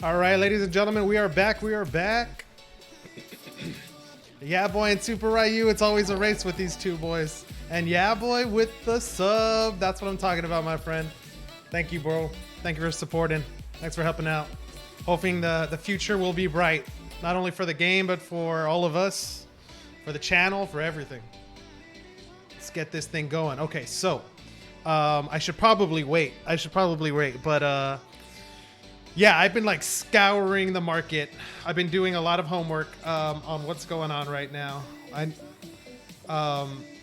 All right, ladies and gentlemen, we are back. Yeah, boy, and Super Ryu, it's always a race with these two boys. And yeah, boy, with the sub. That's what I'm talking about, my friend. Thank you, bro. Thank you for supporting. Thanks for helping out. Hoping the future will be bright. Not only for the game, but for all of us. For the channel, for everything. Let's get this thing going. Okay, so. I should probably wait. But, yeah, I've been like scouring the market. I've been doing a lot of homework on what's going on right now.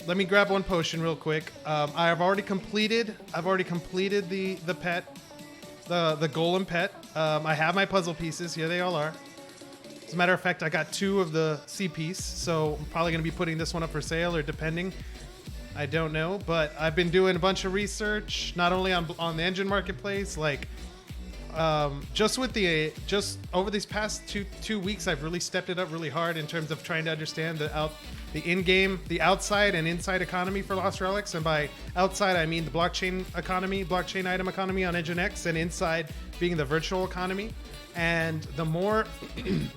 Let me grab one potion real quick. I've already completed the pet, the golem pet. I have my puzzle pieces. Here they all are. As a matter of fact, I got 2 of the CPs, so I'm probably gonna be putting this one up for sale or depending. I don't know, but I've been doing a bunch of research, not only on the Enjin marketplace, like. Just over these past two weeks, I've really stepped it up really hard in terms of trying to understand the outside and inside economy for Lost Relics. And by outside, I mean the blockchain item economy on Enjin X, and inside being the virtual economy. And the more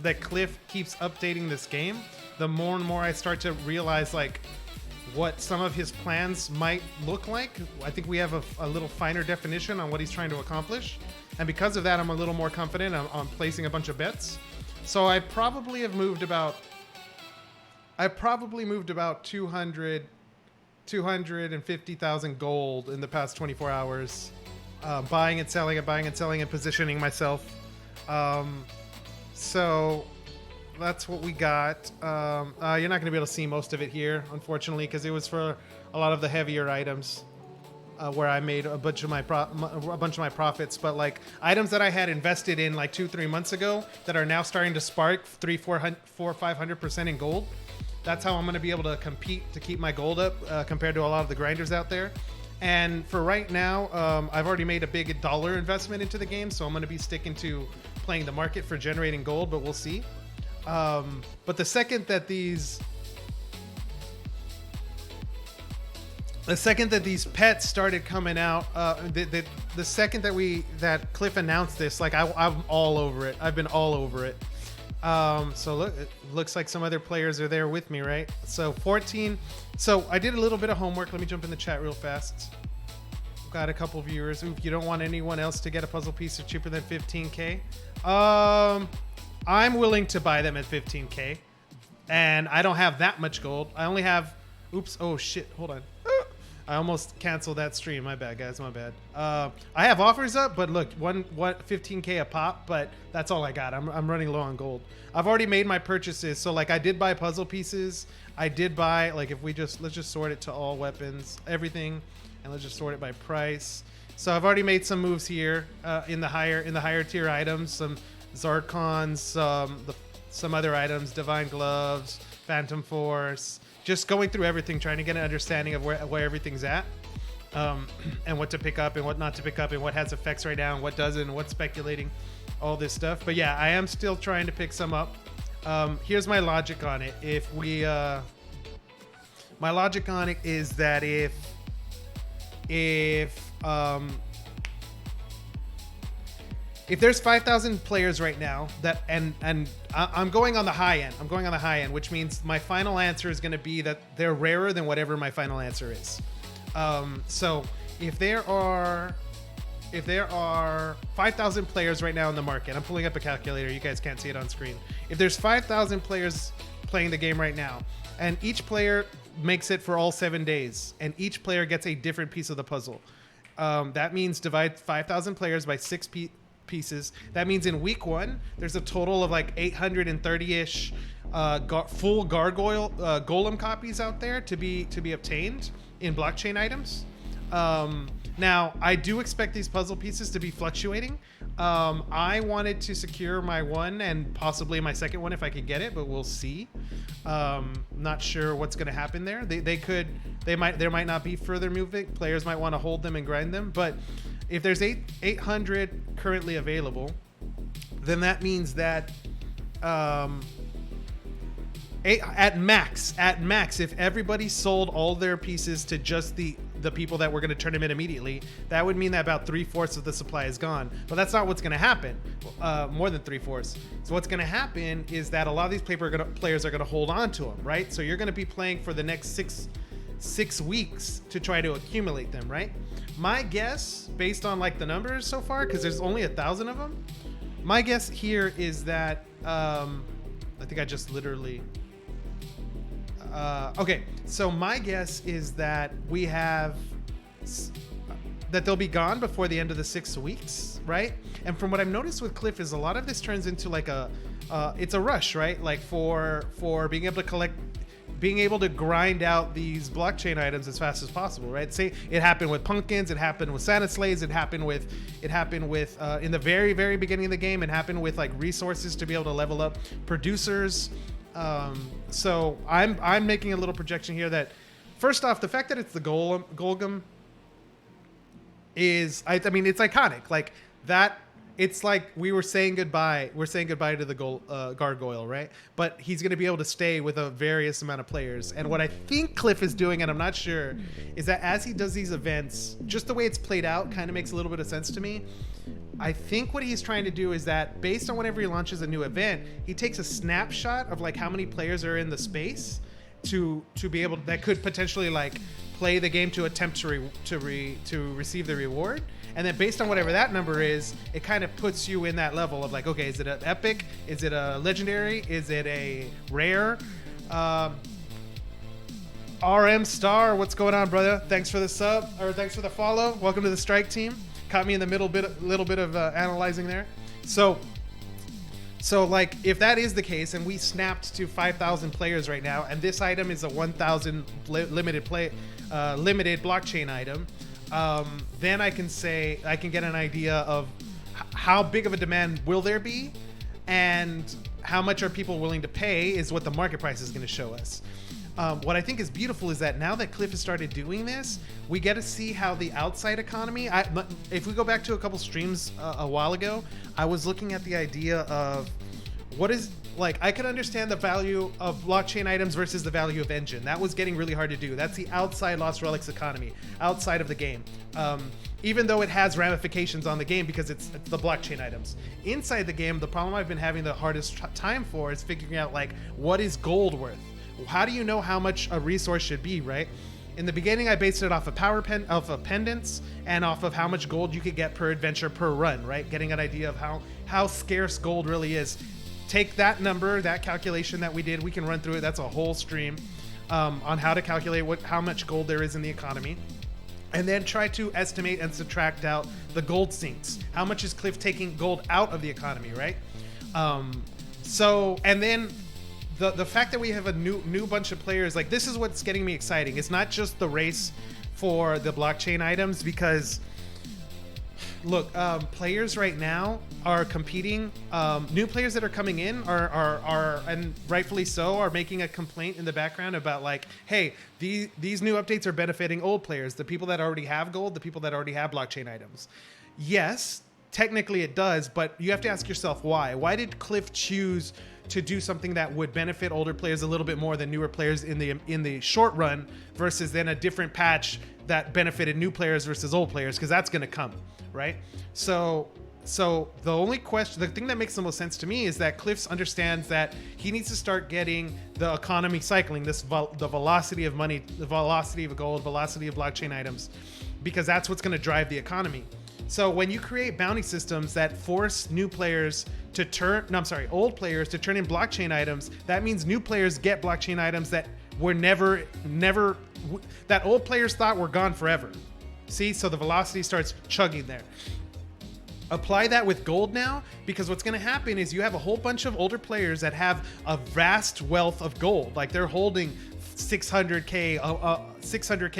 that Cliff keeps updating this game, the more and more I start to realize like what some of his plans might look like. I think we have a little finer definition on what he's trying to accomplish. And because of that, I'm a little more confident on placing a bunch of bets. So I probably moved about 250,000 gold in the past 24 hours. Buying and selling and positioning myself. So that's what we got. You're not going to be able to see most of it here, unfortunately, because it was for a lot of the heavier items. Where I made a bunch of my profits, but like items that I had invested in like 2-3 months ago that are now starting to spark 500% in gold. That's how I'm going to be able to compete to keep my gold up compared to a lot of the grinders out there. And for right now, I've already made a big dollar investment into the game, so I'm going to be sticking to playing the market for generating gold, but we'll see. But the second that these pets started coming out, the second that Cliff announced this, like I'm all over it. I've been all over it. So look, it looks like some other players are there with me, right? So 14. So I did a little bit of homework. Let me jump in the chat real fast. Got a couple viewers. If you don't want anyone else to get a puzzle piece for cheaper than 15K, I'm willing to buy them at 15K, and I don't have that much gold. I only have. Oops. Oh shit. Hold on. I almost canceled that stream. My bad, guys. My bad. I have offers up, but look, 15K a pop, but that's all I got. I'm running low on gold. I've already made my purchases. So like I did buy puzzle pieces. I did buy, like if let's just sort it to all weapons, everything, and let's just sort it by price. So I've already made some moves here in the higher tier items, some Zarkons, some other items, Divine Gloves, Phantom Force. Just going through everything, trying to get an understanding of where everything's at, and what to pick up and what not to pick up, and what has effects right now and what doesn't, what's speculating, all this stuff. But yeah, I am still trying to pick some up. Here's my logic on it. My logic on it is that if there's 5,000 players right now that and I'm going on the high end, which means my final answer is going to be that they're rarer than whatever my final answer is. So if there are 5,000 players right now in the market, I'm pulling up a calculator. You guys can't see it on screen. If there's 5,000 players playing the game right now, and each player makes it for all 7 days, and each player gets a different piece of the puzzle, that means divide 5,000 players by 6 pieces. That means in week 1 there's a total of like 830-ish full gargoyle golem copies out there to be obtained in blockchain items. Now I do expect these puzzle pieces to be fluctuating. I wanted to secure my one and possibly my second one if I could get it, but we'll see. Not sure what's going to happen there. There might not be further movement. Players might want to hold them and grind them, but if there's 800 currently available, then that means that at max, if everybody sold all their pieces to just the the people that were going to turn them in immediately, that would mean that about 3/4 of the supply is gone. But that's not what's going to happen. More than 3/4. So what's going to happen is that a lot of these players are going to hold on to them, right? So you're going to be playing for the next six weeks to try to accumulate them, right? My guess, based on like the numbers so far, because there's only 1,000 of them, my guess here is that I think I just literally okay, so my guess is that we have that they'll be gone before the end of the 6 weeks, right? And from what I've noticed with Cliff is a lot of this turns into like it's a rush, right? Like for being able to collect, being able to grind out these blockchain items as fast as possible, right? Say it happened with pumpkins, it happened with Santa Slays, it happened with in the very, very beginning of the game, it happened with like resources to be able to level up producers. So I'm making a little projection here that first off, the fact that it's the Gogum is, I mean, it's iconic. Like that, it's like we're saying goodbye to the gargoyle, right? But he's going to be able to stay with a various amount of players. And what I think Cliff is doing, and I'm not sure, is that as he does these events, just the way it's played out kind of makes a little bit of sense to me. I think what he's trying to do is that based on whenever he launches a new event, he takes a snapshot of like how many players are in the space to be able, that could potentially like play the game to attempt to receive the reward. And then based on whatever that number is, it kind of puts you in that level of like, okay, is it an epic? Is it a legendary? Is it a rare? RM Star, what's going on, brother? Thanks for the sub, or thanks for the follow. Welcome to the strike team. Caught me in the little bit of analyzing there. So like if that is the case, and we snapped to 5,000 players right now, and this item is a 1,000 limited blockchain item, then I can get an idea of how big of a demand will there be, and how much are people willing to pay is what the market price is going to show us. What I think is beautiful is that now that Cliff has started doing this, we get to see how the outside economy, if we go back to a couple streams a while ago, I was looking at the idea of what is, like, I could understand the value of blockchain items versus the value of Enjin. That was getting really hard to do. That's the outside Lost Relics economy, outside of the game. Even though it has ramifications on the game because it's the blockchain items. Inside the game, the problem I've been having the hardest time for is figuring out, like, what is gold worth? How do you know how much a resource should be, right? In the beginning, I based it off of pendants and off of how much gold you could get per adventure per run, right? Getting an idea of how scarce gold really is. Take that number, that calculation that we did, we can run through it. That's a whole stream on how to calculate how much gold there is in the economy. And then try to estimate and subtract out the gold sinks. How much is Cliff taking gold out of the economy, right? And then the fact that we have a new bunch of players, like, this is what's getting me exciting. It's not just the race for the blockchain items, because look, players right now are competing. New players that are coming in are and rightfully so, are making a complaint in the background about, like, hey, these new updates are benefiting old players, the people that already have gold, the people that already have blockchain items. Yes, technically it does, but you have to ask yourself why. Why did Cliff choose to do something that would benefit older players a little bit more than newer players in the short run, versus then a different patch that benefited new players versus old players? Because that's going to come, right? So the only question, the thing that makes the most sense to me is that Cliff understands that he needs to start getting the economy cycling, the velocity of money, the velocity of gold, velocity of blockchain items, because that's what's going to drive the economy. So when you create bounty systems that force old players to turn in blockchain items, that means new players get blockchain items that were never, that old players thought were gone forever. See, so the velocity starts chugging there. Apply that with gold now, because what's going to happen is you have a whole bunch of older players that have a vast wealth of gold. Like, they're holding 600K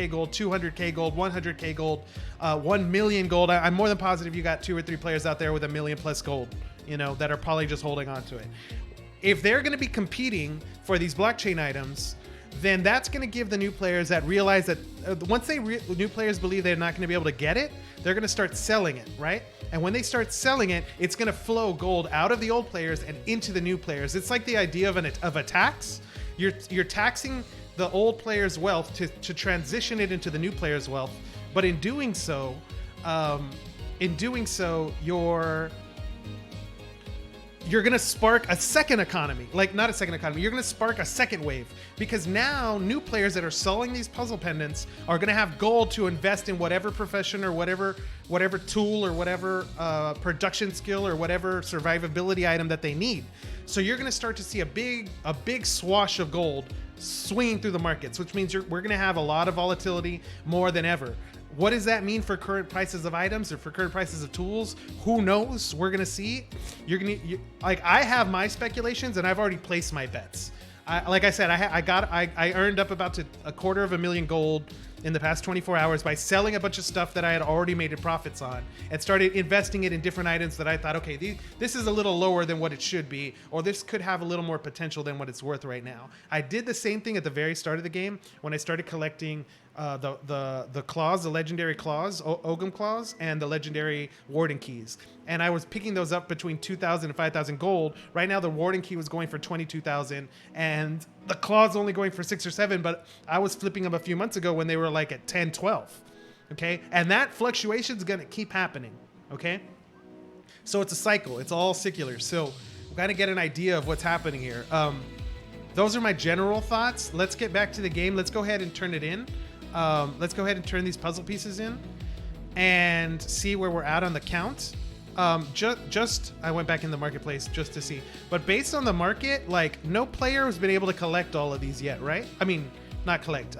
gold, 200K gold, 100K gold, 1 million gold. I'm more than positive you got 2 or 3 players out there with $1 million plus gold, that are probably just holding on to it. If they're going to be competing for these blockchain items, then that's going to give the new players that realize that once new players believe they're not going to be able to get it, they're going to start selling it, right? And when they start selling it, it's going to flow gold out of the old players and into the new players. It's like the idea of a tax. You're taxing the old player's wealth to transition it into the new player's wealth. But in doing so, you're gonna spark a second economy. Like, not a second economy, you're gonna spark a second wave. Because now new players that are selling these puzzle pendants are gonna have gold to invest in whatever profession or whatever tool or whatever production skill or whatever survivability item that they need. So you're gonna start to see a big swash of gold swinging through the markets, which means we're gonna have a lot of volatility more than ever. What does that mean for current prices of items or for current prices of tools? Who knows? We're gonna see. Like, I have my speculations and I've already placed my bets. Like I said, I earned up about to $250,000 gold in the past 24 hours by selling a bunch of stuff that I had already made profits on and started investing it in different items that I thought, okay, this is a little lower than what it should be, or this could have a little more potential than what it's worth right now. I did the same thing at the very start of the game when I started collecting the claws, the legendary claws, Gogum claws, and the legendary warden keys. And I was picking those up between 2,000 and 5,000 gold. Right now, the warden key was going for 22,000, and the claws only going for 6 or 7. But I was flipping them a few months ago when they were like at 10, 12. Okay, and that fluctuation is gonna keep happening. Okay, so it's a cycle. It's all secular. So we gotta get an idea of what's happening here. Those are my general thoughts. Let's get back to the game. Let's go ahead and turn it in. Let's go ahead and turn these puzzle pieces in and see where we're at on the count. I went back in the marketplace just to see, but based on the market, like, no player has been able to collect all of these yet, right? I mean, not collect.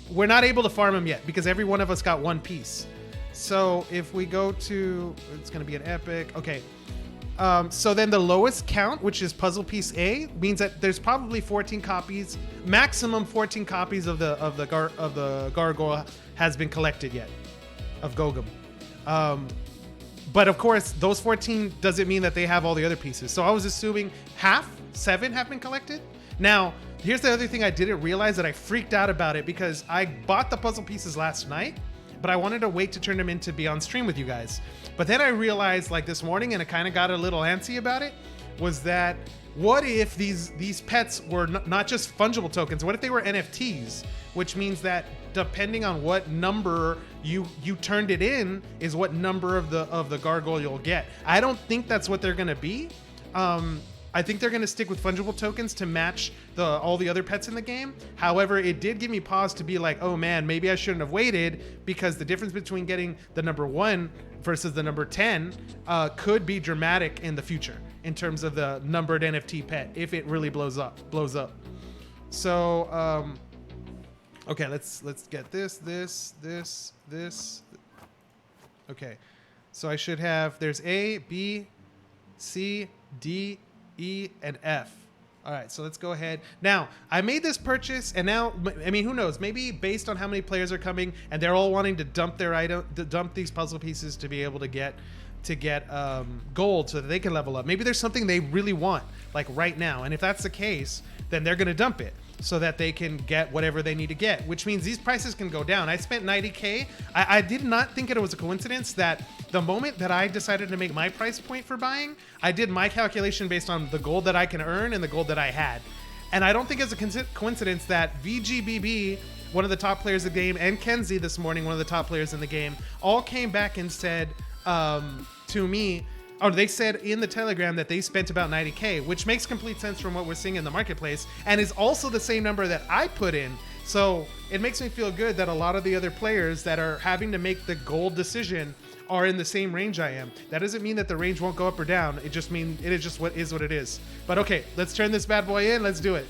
We're not able to farm them yet because every one of us got one piece. So if we go to, it's going to be an epic. Okay. So then the lowest count, which is puzzle piece A, means that there's probably 14 copies, maximum 14 copies of the gargoyle has been collected yet, of Gogum. But of course, those 14 doesn't mean that they have all the other pieces. So I was assuming 7 have been collected. Now, here's the other thing I didn't realize that I freaked out about it because I bought the puzzle pieces last night, but I wanted to wait to turn them in to be on stream with you guys. But then I realized, like, this morning, and I kind of got a little antsy about it, was that what if these pets were not just fungible tokens? What if they were NFTs? Which means that depending on what number you turned it in is what number of the gargoyle you'll get. I don't think that's what they're gonna be. I think they're gonna stick with fungible tokens to match all the other pets in the game. However, it did give me pause to be like, oh man, maybe I shouldn't have waited, because the difference between getting the number 1 versus the number 10 could be dramatic in the future in terms of the numbered NFT pet if it really blows up. So okay, let's get this. Okay, so I should have, there's A, B, C, D, E, and F. All right, so let's go ahead. Now, I made this purchase, and now, I mean, who knows? Maybe based on how many players are coming, and they're all wanting to dump these puzzle pieces to be able to get gold so that they can level up. Maybe there's something they really want, like right now, and if that's the case, then they're gonna dump it so that they can get whatever they need to get, which means these prices can go down. I spent 90K. I did not think it was a coincidence that the moment that I decided to make my price point for buying, I did my calculation based on the gold that I can earn and the gold that I had. And I don't think it's a coincidence that VGBB, one of the top players of the game, and Kenzie this morning, one of the top players in the game, all came back and said to me, or they said in the Telegram that they spent about 90K, which makes complete sense from what we're seeing in the marketplace, and is also the same number that I put in. So it makes me feel good that a lot of the other players that are having to make the gold decision are in the same range I am. That doesn't mean that the range won't go up or down. It just means it is just what it is. But okay, let's turn this bad boy in. Let's do it.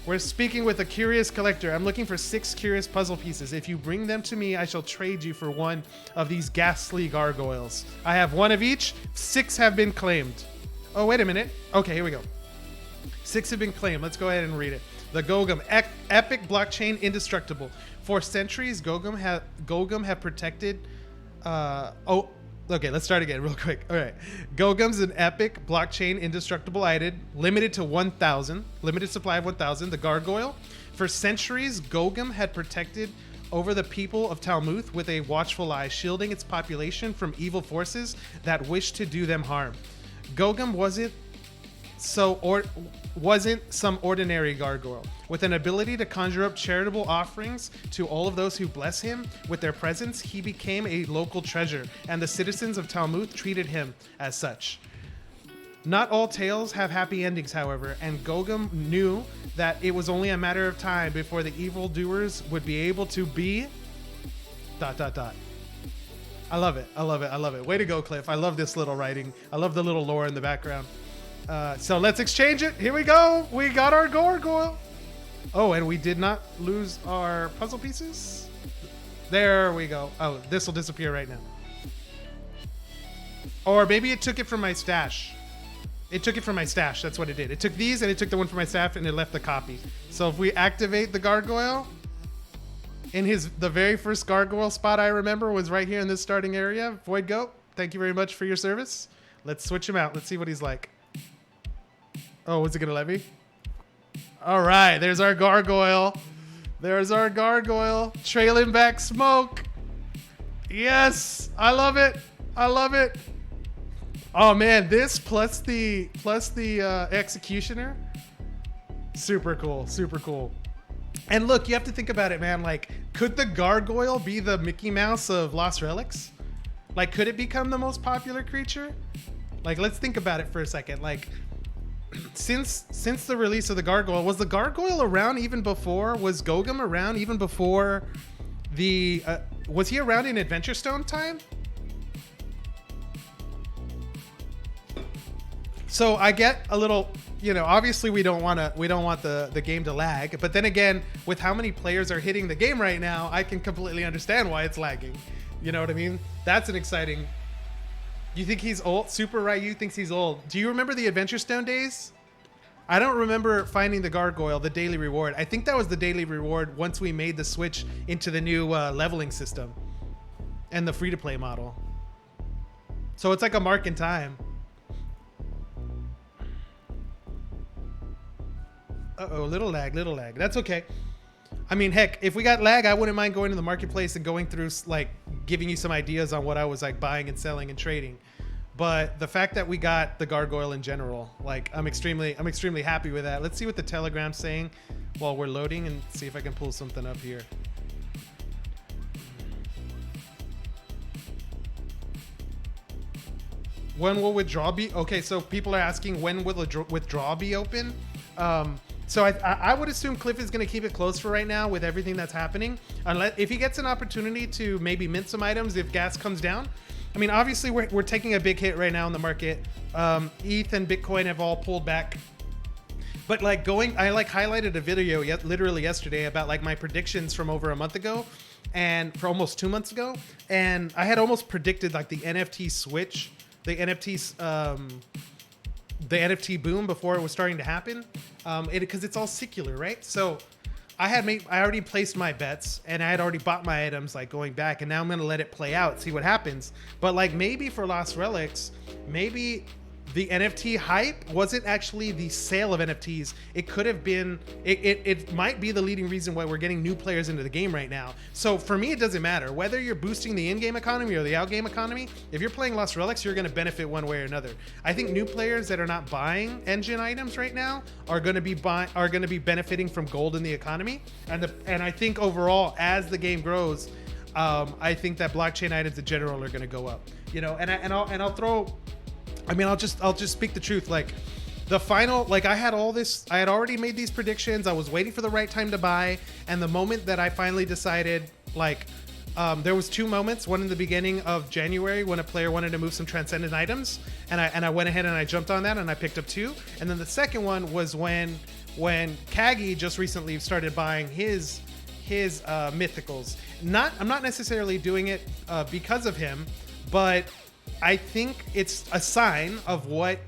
We're speaking with a curious collector. I'm looking for 6 curious puzzle pieces. If you bring them to me, I shall trade you for one of these ghastly gargoyles. I have 1 of each. 6 have been claimed. Oh, wait a minute. Okay, here we go. 6 have been claimed. Let's go ahead and read it. The Gogum, epic blockchain indestructible. For centuries, Gogum have protected... Okay, let's start again real quick. All right. Gogum's an epic blockchain indestructible item, limited to 1,000, limited supply of 1,000. The gargoyle. For centuries, Gogum had protected over the people of Talmuth with a watchful eye, shielding its population from evil forces that wished to do them harm. Gogum wasn't some ordinary gargoyle. With an ability to conjure up charitable offerings to all of those who bless him with their presence, he became a local treasure, and the citizens of Talmuth treated him as such. Not all tales have happy endings, however, and Gogum knew that it was only a matter of time before the evildoers would be able to be... ... I love it. I love it. I love it. Way to go, Cliff. I love this little writing. I love the little lore in the background. So let's exchange it. Here we go. We got our gargoyle. Oh, and we did not lose our puzzle pieces. There we go. Oh, this will disappear right now. Or maybe it took it from my stash. It took it from my stash. That's what it did. It took these and it took the one from my staff and it left the copy. So if we activate the gargoyle, in the very first gargoyle spot I remember was right here in this starting area. Void Goat, thank you very much for your service. Let's switch him out. Let's see what he's like. Oh, what's it gonna let me? All right, there's our gargoyle. There's our gargoyle. Trailing back smoke. Yes, I love it. I love it. Oh man, this plus the executioner. Super cool, super cool. And look, you have to think about it, man. Like, could the gargoyle be the Mickey Mouse of Lost Relics? Like, could it become the most popular creature? Like, let's think about it for a second. Like, since the release of the gargoyle, was the gargoyle around even before? Was Gogum around even before the? Was he around in Adventure Stone time? So I get a little, you know, obviously we don't want the game to lag, but then again, with how many players are hitting the game right now, I can completely understand why it's lagging. You know what I mean? That's an exciting. You think he's old? Super Ryu thinks he's old. Do you remember the Adventure Stone days? I don't remember finding the gargoyle, the daily reward. I think that was the daily reward once we made the switch into the new leveling system and the free-to-play model. So it's like a mark in time. Uh-oh, little lag. That's okay. I mean, heck, if we got lag, I wouldn't mind going to the marketplace and going through, like, giving you some ideas on what I was, like, buying and selling and trading. But the fact that we got the gargoyle in general, like, I'm extremely happy with that. Let's see what the Telegram's saying while we're loading and see if I can pull something up here. When will withdrawal be? Okay, so people are asking when will the withdrawal be open? So I would assume Cliff is going to keep it closed for right now with everything that's happening. Unless if he gets an opportunity to maybe mint some items if gas comes down. I mean, obviously we're taking a big hit right now in the market. ETH and Bitcoin have all pulled back. But like I like highlighted a video literally yesterday about like my predictions from over a month ago and for almost 2 months ago. And I had almost predicted like the NFT switch, the NFT boom before it was starting to happen, because it's all secular, right? So I already placed my bets and I had already bought my items like going back, and now I'm gonna let it play out, see what happens. But like maybe for Lost Relics, maybe the NFT hype wasn't actually the sale of NFTs. It could have been, it might be the leading reason why we're getting new players into the game right now. So for me, it doesn't matter whether you're boosting the in-game economy or the out-game economy. If you're playing Lost Relics, you're going to benefit one way or another. I think new players that are not buying Enjin items right now are going to be benefiting from gold in the economy. And I think overall, as the game grows, I think that blockchain items in general are going to go up. You know, I'll throw. I mean, I'll just speak the truth. Like the final, like I had already made these predictions. I was waiting for the right time to buy. And the moment that I finally decided, like, there was 2 moments, one in the beginning of January when a player wanted to move some transcendent items. And I went ahead and I jumped on that and I picked up 2. And then the second one was when Kagi just recently started buying his mythicals. I'm not necessarily doing it because of him, but I think it's a sign of what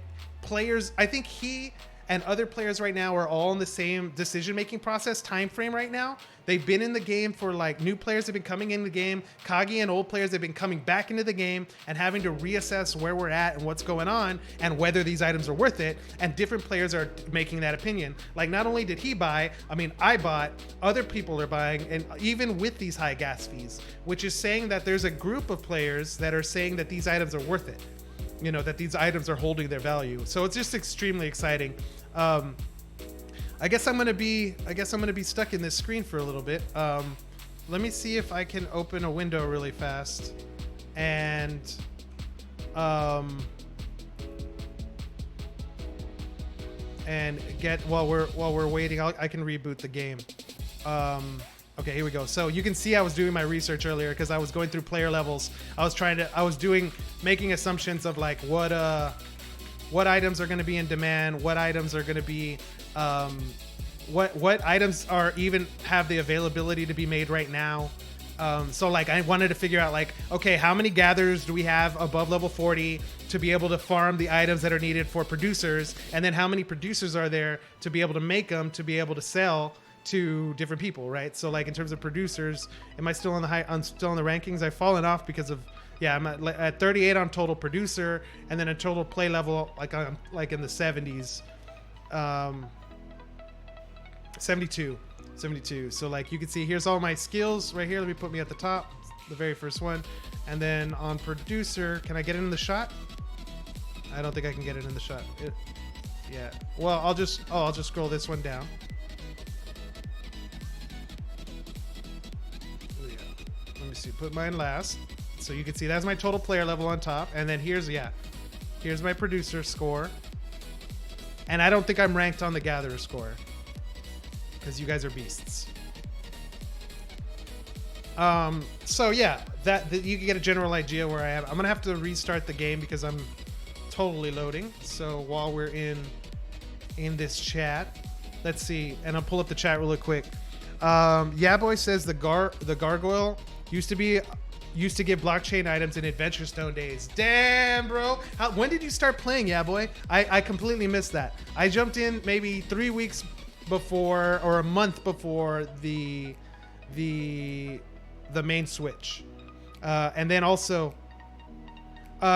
players, I think he and other players right now are all in the same decision-making process time frame right now. They've been in the game for like new players have been coming in the game. Kagi and old players have been coming back into the game and having to reassess where we're at and what's going on and whether these items are worth it. And different players are making that opinion. Like not only did he buy, I mean, I bought, other people are buying, and even with these high gas fees, which is saying that there's a group of players that are saying that these items are worth it. you know, that these items are holding their value. So it's just extremely exciting. I guess I'm gonna be stuck in this screen for a little bit. Let me see if I can open a window really fast and get while we're waiting. I can reboot the game. Okay, here we go. So you can see I was doing my research earlier because I was going through player levels. I was making assumptions of like what items are going to be in demand, what items are going to be, what items are even have the availability to be made right now. So like I wanted to figure out like, okay, how many gatherers do we have above level 40 to be able to farm the items that are needed for producers, and then how many producers are there to be able to make them to be able to sell to different people, right? So like in terms of producers, am I still on the high? I'm still in the rankings. I've fallen off because of I'm at 38 on total producer, and then a total play level like I'm like in the 70s, 72. So like you can see here's all my skills right here. Let me put me at the top, the very first one, and then on producer, can I get it in the shot? I don't think I can get it in the shot. Yeah. Well, I'll just scroll this one down. Let me see, put mine last. So you can see that's my total player level on top. And then here's my producer score. And I don't think I'm ranked on the gatherer score because you guys are beasts. So yeah, that you can get a general idea where I am. I'm gonna have to restart the game because I'm totally loading. So while we're in this chat, let's see, and I'll pull up the chat really quick. Yeah boy says the gargoyle used to give blockchain items in Adventure Stone days. Damn, bro. When did you start playing, yeah boy? I completely missed that. I jumped in maybe 3 weeks before or a month before the main switch. And then also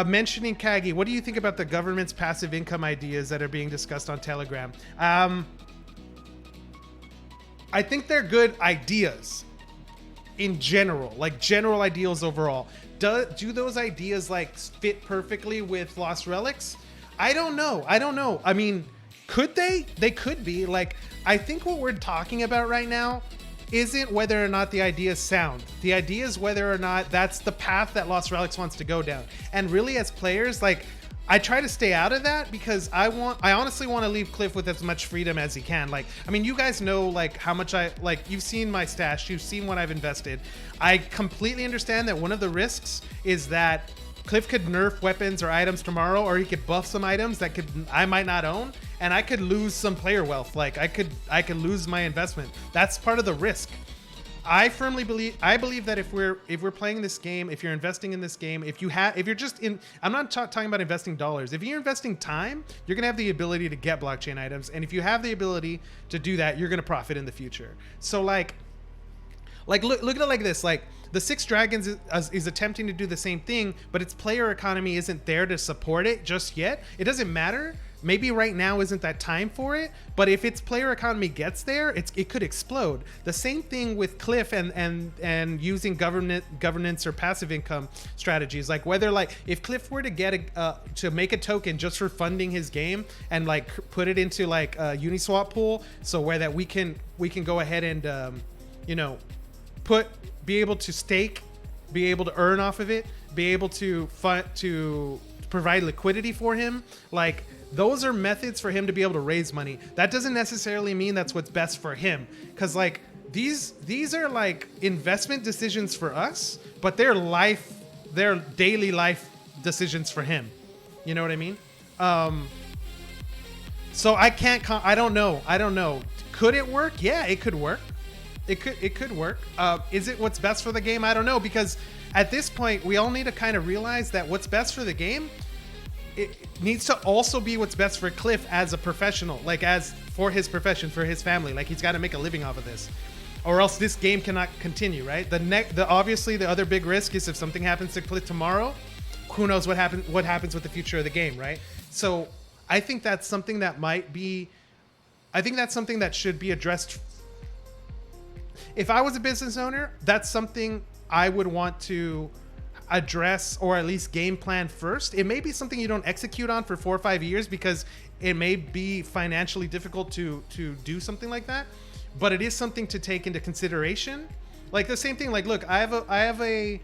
mentioning Kagi, what do you think about the government's passive income ideas that are being discussed on Telegram? I think they're good ideas in general, like general ideals overall. Do those ideas like fit perfectly with Lost Relics? I don't know. I mean, could they? They could be. Like, I think what we're talking about right now isn't whether or not the idea is sound. The idea is whether or not that's the path that Lost Relics wants to go down. And really, as players, like, I try to stay out of that because I honestly want to leave Cliff with as much freedom as he can. Like, I mean, you guys know like how much you've seen my stash, you've seen what I've invested. I completely understand that one of the risks is that Cliff could nerf weapons or items tomorrow, or he could buff some items that I might not own, and I could lose some player wealth. Like I could lose my investment. That's part of the risk. I believe that if we're playing this game, if you're investing in this game, if you're just in, I'm not talking about investing dollars. If you're investing time, you're gonna have the ability to get blockchain items, and if you have the ability to do that, you're gonna profit in the future. So like look at it like this. Like the Six Dragons is attempting to do the same thing, but its player economy isn't there to support it just yet. It doesn't matter. Maybe right now isn't that time for it, but if its player economy gets there, it could explode. The same thing with Cliff and using governance or passive income strategies. Like whether like if Cliff were to get to make a token just for funding his game and like put it into like a Uniswap pool, so where that we can go ahead and be able to stake, be able to earn off of it, be able to provide liquidity for him, like. Those are methods for him to be able to raise money. That doesn't necessarily mean that's what's best for him. Cause like these are like investment decisions for us, but they're daily life decisions for him. You know what I mean? So I don't know. Could it work? Yeah, it could work. It could work. Is it what's best for the game? I don't know, because at this point we all need to kind of realize that what's best for the game, it needs to also be what's best for Cliff as a professional, like as for his profession, for his family. Like he's got to make a living off of this, or else this game cannot continue, right? Obviously the other big risk is if something happens to Cliff tomorrow, who knows what happens with the future of the game, right? So I think that's something that should be addressed. If I was a business owner, that's something I would want to address or at least game plan first. It may be something you don't execute on for 4 or 5 years because it may be financially difficult to do something like that, but it is something to take into consideration. Like the same thing, like, look, I have a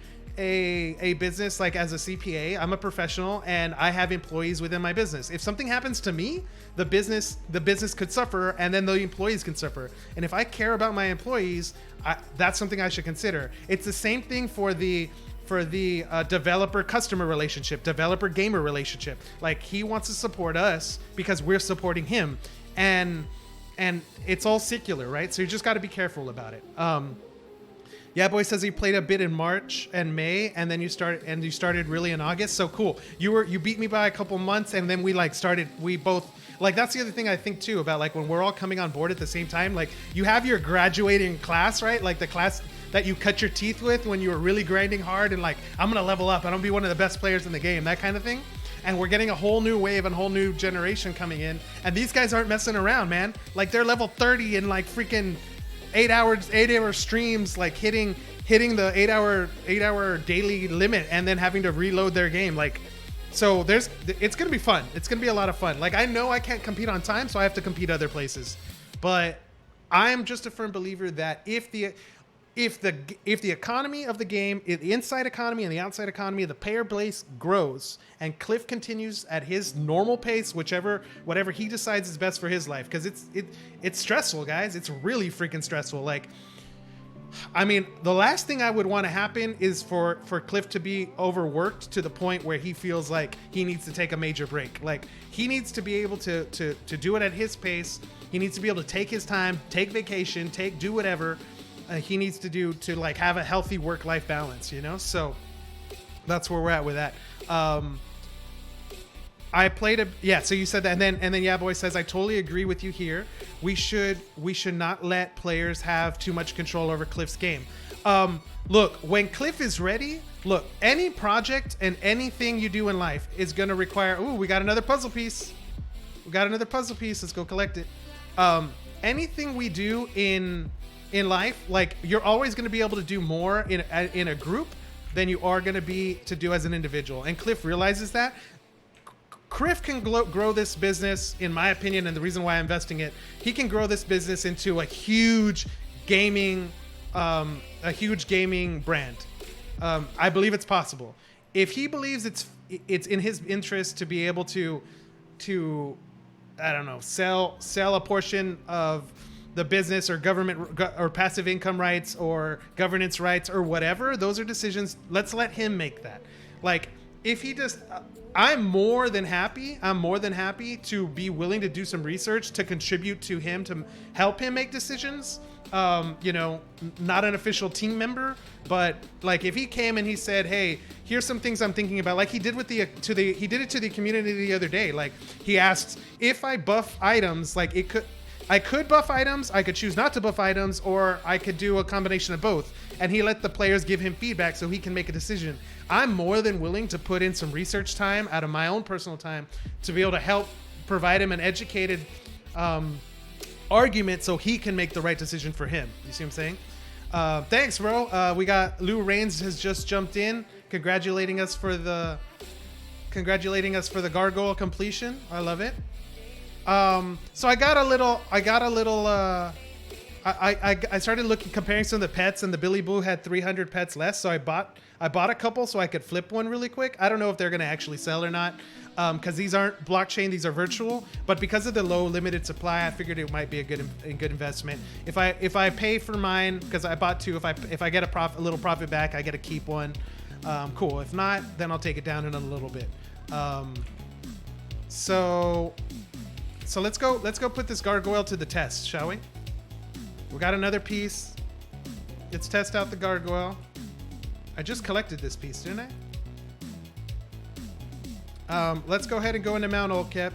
business, like as a CPA, I'm a professional and I have employees within my business. If something happens to me, the business could suffer and then the employees can suffer. And if I care about my employees, that's something I should consider. It's the same thing for the developer customer relationship, developer gamer relationship. Like, he wants to support us because we're supporting him, and it's all circular, right? So you just got to be careful about it. Yeah, boy says he played a bit in March and May, and then you started really in August. So cool. You beat me by a couple months, and then we both, like, that's the other thing I think too about, like, when we're all coming on board at the same time. Like, you have your graduating class, right? Like the class that you cut your teeth with when you were really grinding hard and like, I'm gonna level up, I'm gonna be one of the best players in the game, that kind of thing. And we're getting a whole new wave and whole new generation coming in, and these guys aren't messing around, man. Like, they're level 30 in like freaking 8 hour streams, like hitting the 8 hour daily limit and then having to reload their game. Like, so it's gonna be fun. It's gonna be a lot of fun. Like, I know I can't compete on time, so I have to compete other places, but I'm just a firm believer that if the economy of the game, the inside economy and the outside economy, the player base grows, and Cliff continues at his normal pace, whatever he decides is best for his life, because it's stressful, guys. It's really freaking stressful. Like, I mean, the last thing I would want to happen is for Cliff to be overworked to the point where he feels like he needs to take a major break. Like, he needs to be able to do it at his pace. He needs to be able to take his time, take vacation, do whatever he needs to do to like have a healthy work-life balance, you know? So that's where we're at with that. I played so you said that, and then yeah, boy says, I totally agree with you here. We should not let players have too much control over Cliff's game. Look, when Cliff is ready, look, any project and anything you do in life is going to require, we got another puzzle piece. Let's go collect it. Anything we do in life, like, you're always going to be able to do more in a group than you are going to be to do as an individual. And Cliff realizes that. Cliff can grow this business, in my opinion, and the reason why I'm investing it, he can grow this business into a huge gaming brand. I believe it's possible. If he believes it's in his interest to be able to I don't know, sell a portion of the business or government or passive income rights or governance rights or whatever, those are decisions. Let's let him make that. Like, if he just, I'm more than happy to be willing to do some research to contribute to him, to help him make decisions. You know, not an official team member, but like, if he came and he said, hey, here's some things I'm thinking about, like he did he did it to the community the other day. Like, he asked, if I buff items, like, I could buff items, I could choose not to buff items, or I could do a combination of both. And he let the players give him feedback so he can make a decision. I'm more than willing to put in some research time out of my own personal time to be able to help provide him an educated argument so he can make the right decision for him. You see what I'm saying? Thanks, bro. We got Lou Rains has just jumped in, congratulating us for the gargoyle completion. I love it. So I started comparing some of the pets, and the Billy Boo had 300 pets less. So I bought a couple so I could flip one really quick. I don't know if they're going to actually sell or not. Cause these aren't blockchain, these are virtual, but because of the low limited supply, I figured it might be a good investment. If I pay for mine, cause I bought two, if I get a little profit back, I get to keep one. Cool. If not, then I'll take it down in a little bit. So let's go put this gargoyle to the test, shall we? We got another piece. Let's test out the gargoyle. I just collected this piece, didn't I? Let's go ahead and go into Mount Olkep.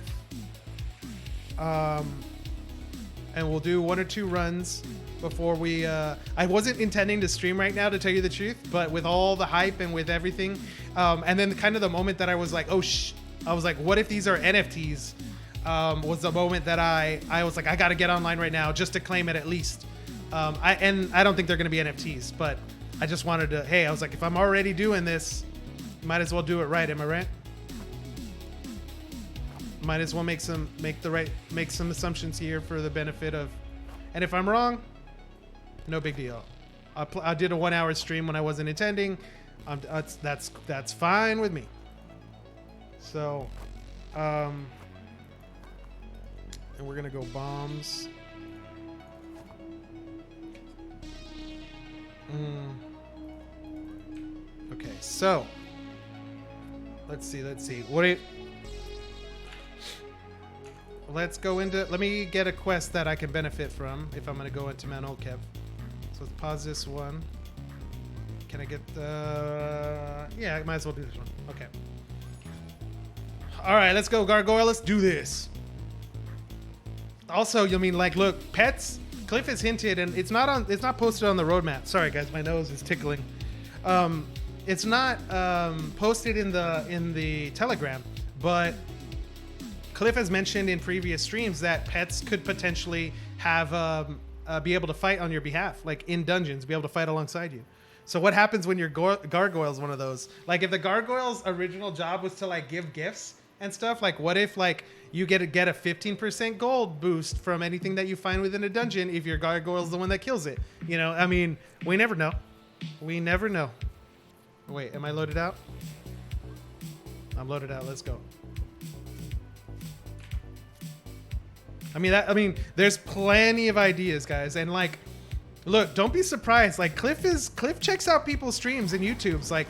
And we'll do 1 or 2 runs before we... I wasn't intending to stream right now, to tell you the truth, but with all the hype and with everything, and then kind of the moment that I was like, I was like, what if these are NFTs? Was the moment that I was like, I got to get online right now just to claim it at least. I don't think they're going to be NFTs, but I just wanted to, hey, I was like, if I'm already doing this, Might as well do it right, am I right? Might as well make some assumptions here for the benefit of, and if I'm wrong, no big deal. I did a 1 hour stream when I wasn't intending. That's fine with me. So, and we're gonna go bombs. Okay, so let's see. Let's go into. Let me get a quest that I can benefit from if I'm gonna go into Mount Olkev. So let's pause this one. Can I get the? Yeah, I might as well do this one. Okay. All right, let's go, Gargoyle. Let's do this. Also, you mean like, look, pets. Cliff has hinted, and it's not posted on the roadmap. Sorry, guys, my nose is tickling. It's not posted in the Telegram, but Cliff has mentioned in previous streams that pets could potentially have be able to fight on your behalf, like in dungeons, be able to fight alongside you. So what happens when your gargoyle's one of those? Like if the gargoyle's original job was to like give gifts and stuff, like what if like you get a 15% gold boost from anything that you find within a dungeon if your gargoyle's the one that kills it? You know, I mean, we never know. We never know. Wait, am I loaded out? I'm loaded out. Let's go. I mean, there's plenty of ideas, guys, and like, look, don't be surprised. Like Cliff checks out people's streams and YouTube's. Like,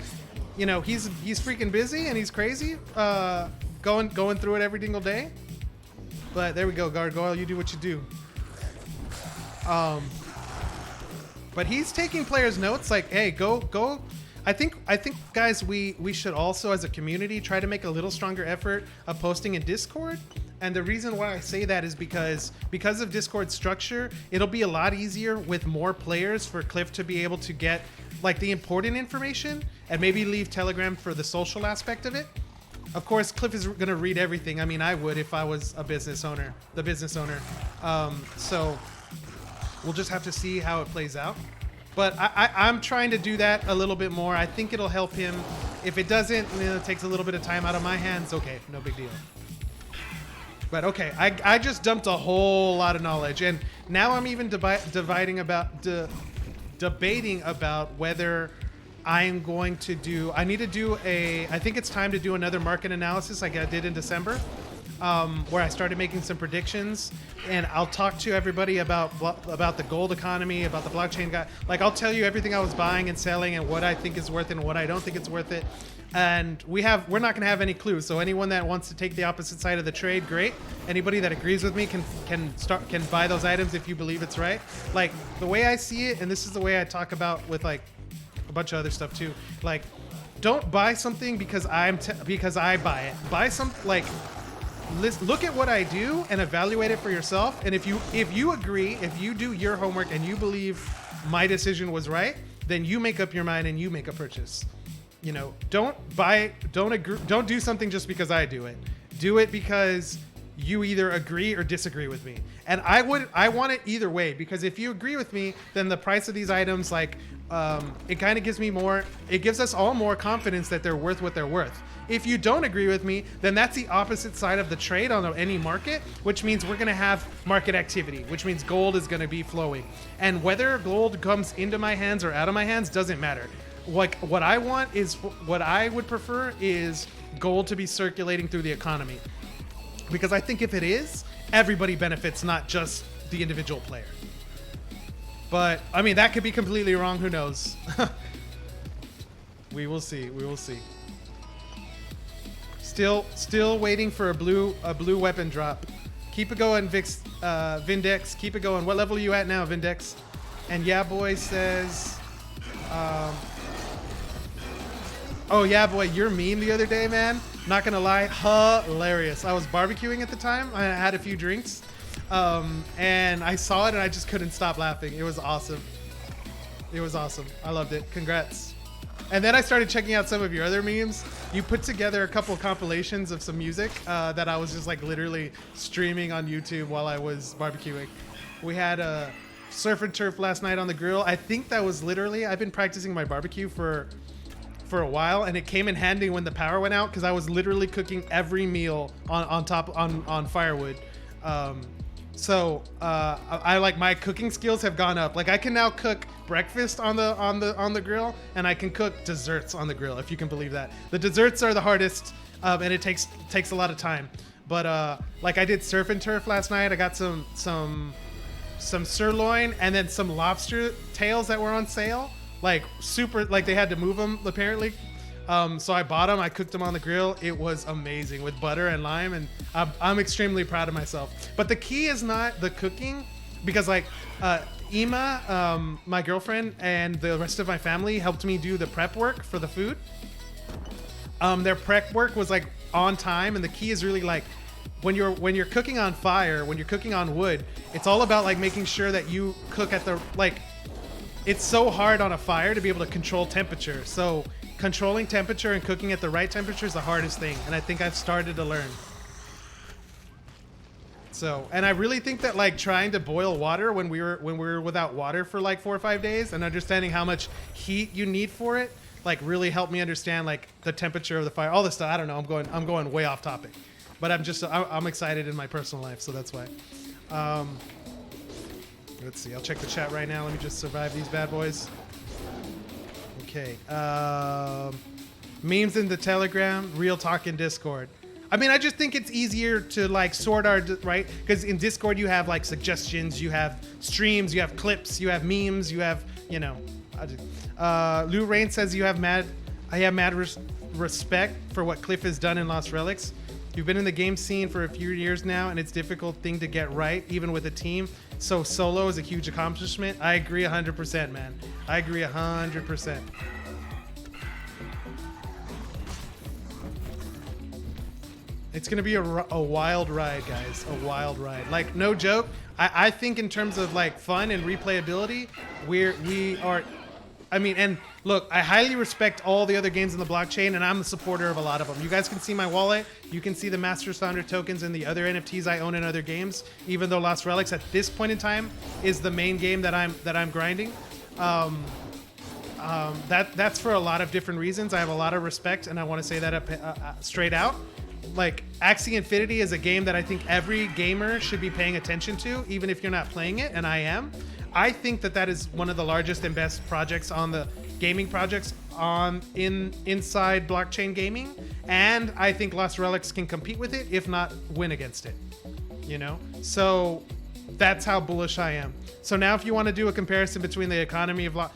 you know, he's freaking busy and he's crazy, going through it every single day. But there we go, Gargoyle, you do what you do. But he's taking players' notes. Like, hey, go. I think, guys, we should also, as a community, try to make a little stronger effort of posting in Discord. And the reason why I say that is because of Discord structure, it'll be a lot easier with more players for Cliff to be able to get like the important information and maybe leave Telegram for the social aspect of it. Of course, Cliff is going to read everything. I mean, I would if I was the business owner. So we'll just have to see how it plays out. But I'm trying to do that a little bit more. I think it'll help him. If it doesn't, you know, it takes a little bit of time out of my hands. Okay, no big deal. But okay, I just dumped a whole lot of knowledge, and now I'm even debating about whether I'm going to do. I need to do I think it's time to do another market analysis like I did in December, where I started making some predictions, and I'll talk to everybody about the gold economy, about the blockchain guy. Like I'll tell you everything I was buying and selling, and what I think is worth it and what I don't think it's worth it. And we're not going to have any clues. So anyone that wants to take the opposite side of the trade, great. Anybody that agrees with me can buy those items if you believe it's right. Like the way I see it, and this is the way I talk about with like a bunch of other stuff too. Like, don't buy something because I buy it. Buy some like. Look at what I do and evaluate it for yourself. And if you agree, if you do your homework and you believe my decision was right, then you make up your mind and you make a purchase. You know, don't do something just because I do it. Do it because you either agree or disagree with me. And I want it either way, because if you agree with me, then the price of these items, like, it kind of gives us all more confidence that they're worth what they're worth. If you don't agree with me, then that's the opposite side of the trade on any market, which means we're going to have market activity, which means gold is going to be flowing. And whether gold comes into my hands or out of my hands doesn't matter. Like what I would prefer is gold to be circulating through the economy, because I think if it is, everybody benefits, not just the individual player. But I mean, that could be completely wrong. Who knows? We will see. Still waiting for a blue weapon drop. Keep it going, Vindex. Keep it going. What level are you at now, Vindex? And yeah, boy says. Oh yeah, boy, your meme the other day, man. Not gonna lie, hilarious. I was barbecuing at the time. I had a few drinks, and I saw it, and I just couldn't stop laughing. It was awesome. I loved it. Congrats. And then I started checking out some of your other memes. You put together a couple of compilations of some music that I was just like literally streaming on YouTube while I was barbecuing. We had a surf and turf last night on the grill. I think that was literally. I've been practicing my barbecue for for a while, and it came in handy when the power went out because I was literally cooking every meal on firewood. I like my cooking skills have gone up. Like I can now cook breakfast on the grill, and I can cook desserts on the grill, if you can believe that. The desserts are the hardest, and it takes a lot of time. But like I did surf and turf last night. I got some sirloin and then some lobster tails that were on sale. Like super, like they had to move them apparently. So I bought them. I cooked them on the grill. It was amazing with butter and lime, and I'm extremely proud of myself. But the key is not the cooking, because like Ima, my girlfriend, and the rest of my family helped me do the prep work for the food. Their prep work was like on time, and the key is really like when you're cooking on fire, when you're cooking on wood, it's all about like making sure that you cook at the like. It's so hard on a fire to be able to control temperature. So controlling temperature and cooking at the right temperature is the hardest thing, and I think I've started to learn. So, and I really think that like trying to boil water when we were without water for like 4 or 5 days, and understanding how much heat you need for it, like really helped me understand like the temperature of the fire, all this stuff. I don't know. I'm going way off topic, but I'm excited in my personal life, so that's why. Let's see. I'll check the chat right now. Let me just survive these bad boys. Okay. Memes in the Telegram, real talk in Discord. I mean, I just think it's easier to like sort our, right? Because in Discord you have like suggestions, you have streams, you have clips, you have memes, you have, you know. Lou Rain says I have mad respect for what Cliff has done in Lost Relics. You've been in the game scene for a few years now, and it's a difficult thing to get right, even with a team. So solo is a huge accomplishment. I agree 100%, man. I agree 100%. It's going to be a wild ride, guys. A wild ride. Like, no joke. I think in terms of, like, fun and replayability, we are... I mean, and look, I highly respect all the other games in the blockchain, and I'm a supporter of a lot of them. You guys can see my wallet. You can see the Master Sounder tokens and the other NFTs I own in other games, even though Lost Relics at this point in time is the main game that I'm grinding. That's for a lot of different reasons. I have a lot of respect, and I want to say that straight out. Like, Axie Infinity is a game that I think every gamer should be paying attention to, even if you're not playing it, and I am. I think that is one of the largest and best projects on the gaming projects inside blockchain gaming, and I think Lost Relics can compete with it, if not win against it. You know, so that's how bullish I am. So now, if you want to do a comparison between the economy of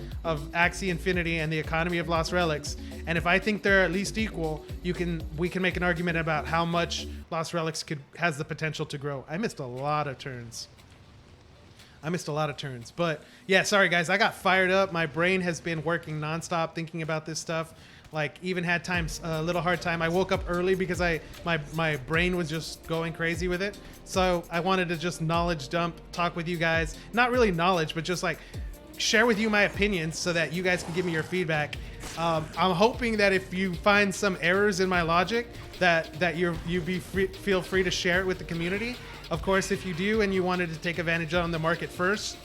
Axie Infinity and the economy of Lost Relics, and if I think they're at least equal, we can make an argument about how much Lost Relics has the potential to grow. I missed a lot of turns. But yeah, sorry guys, I got fired up. My brain has been working nonstop thinking about this stuff. Like, even had times a little hard time. I woke up early because my brain was just going crazy with it. So I wanted to just knowledge dump, talk with you guys. Not really knowledge, but just like share with you my opinions so that you guys can give me your feedback. I'm hoping that if you find some errors in my logic, that feel free to share it with the community. Of course, if you do and you wanted to take advantage on the market first,